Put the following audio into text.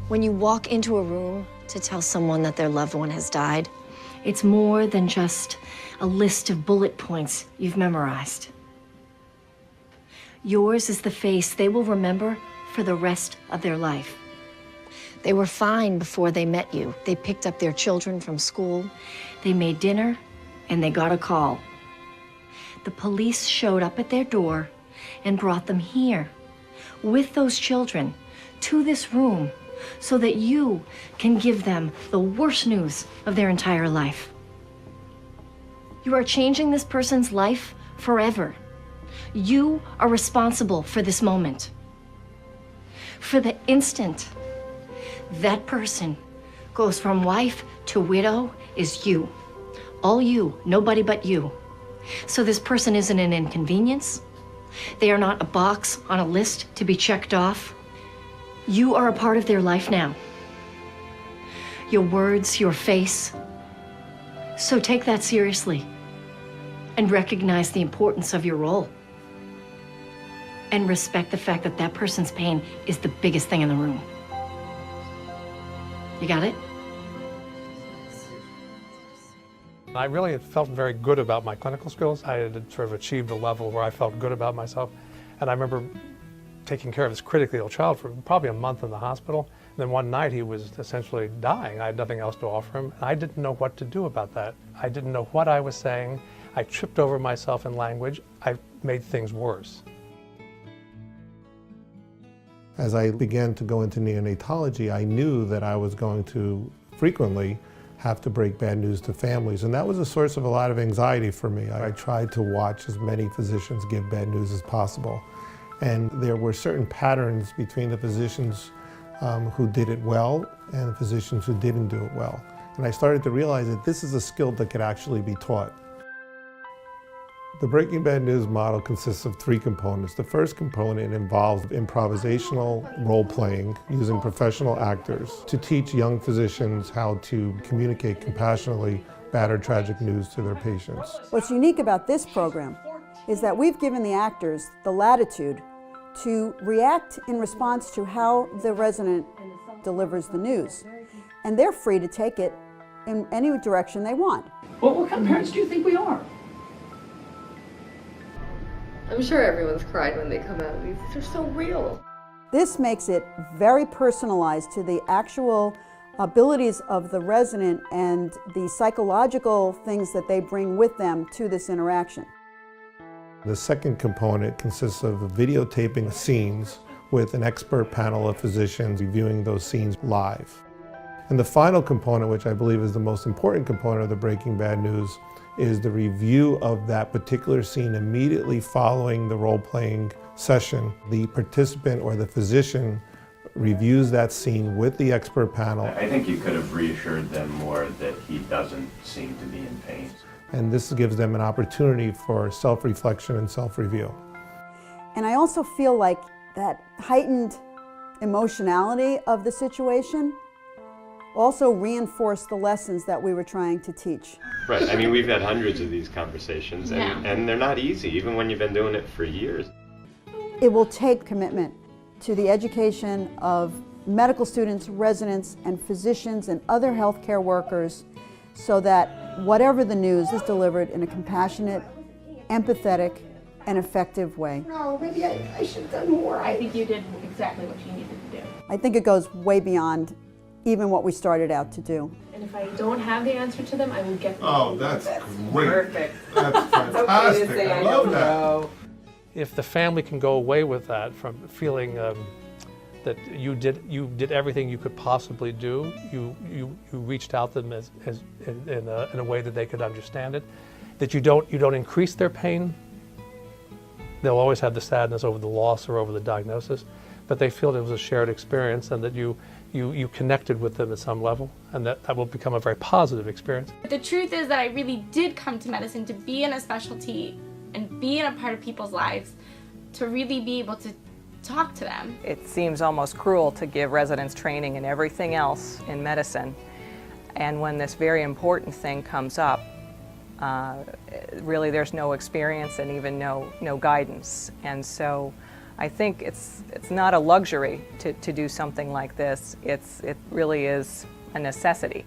When you walk into a room to tell someone that their loved one has died, it's more than just a list of bullet points you've memorized. Yours is the face they will remember for the rest of their life. They were fine before they met you. They picked up their children from school, they made dinner, and they got a call. The police showed up at their door and brought them here with those children to this room so that you can give them the worst news of their entire life. You are changing this person's life forever. You are responsible for this moment. For the instant that person goes from wife to widow is you. All you, nobody but you. So this person isn't an inconvenience. They are not a box on a list to be checked off. You are a part of their life now. Your words, your face. So take that seriously and recognize the importance of your role. And respect the fact that that person's pain is the biggest thing in the room. You got it? I really felt very good about my clinical skills. I had sort of achieved a level where I felt good about myself. And I remember taking care of this critically ill child for probably a month in the hospital. And then one night he was essentially dying. I had nothing else to offer him. And I didn't know what to do about that. I didn't know what I was saying. I tripped over myself in language. I made things worse. As I began to go into neonatology, I knew that I was going to frequently have to break bad news to families, and that was a source of a lot of anxiety for me. I tried to watch as many physicians give bad news as possible. And there were certain patterns between the physicians who did it well and the physicians who didn't do it well. And I started to realize that this is a skill that could actually be taught. The Breaking Bad News model consists of three components. The first component involves improvisational role-playing using professional actors to teach young physicians how to communicate compassionately bad or tragic news to their patients. What's unique about this program is that we've given the actors the latitude to react in response to how the resident delivers the news. And they're free to take it in any direction they want. Well, what kind of parents do you think we are? I'm sure everyone's cried when they come out. These are so real. This makes it very personalized to the actual abilities of the resident and the psychological things that they bring with them to this interaction. The second component consists of videotaping scenes with an expert panel of physicians reviewing those scenes live. And the final component, which I believe is the most important component of the Breaking Bad News, is the review of that particular scene immediately following the role-playing session. The participant or the physician reviews that scene with the expert panel. I think you could have reassured them more that he doesn't seem to be in pain. And this gives them an opportunity for self-reflection and self-review. And I also feel like that heightened emotionality of the situation also reinforced the lessons that we were trying to teach. Right, I mean, we've had hundreds of these conversations, and they're not easy, even when you've been doing it for years. It will take commitment to the education of medical students, residents, and physicians and other healthcare workers so that whatever the news is delivered in a compassionate, empathetic, and effective way. No, maybe I should have done more. I think you did exactly what you needed to do. I think it goes way beyond even what we started out to do. And if I don't have the answer to them, I will get them. Oh, that's great. Perfect. That's fantastic. Okay to say I love that. know. If the family can go away with that, from feeling that you did everything you could possibly do, you reached out to them in a way that they could understand it, that you don't increase their pain. They'll always have the sadness over the loss or over the diagnosis, but they feel it was a shared experience and that you connected with them at some level, and that will become a very positive experience. The truth is that I really did come to medicine to be in a specialty and be in a part of people's lives to really be able to talk to them. It seems almost cruel to give residents training in everything else in medicine, and when this very important thing comes up, really there's no experience and even no guidance. And so I think it's not a luxury to do something like this. It really is a necessity.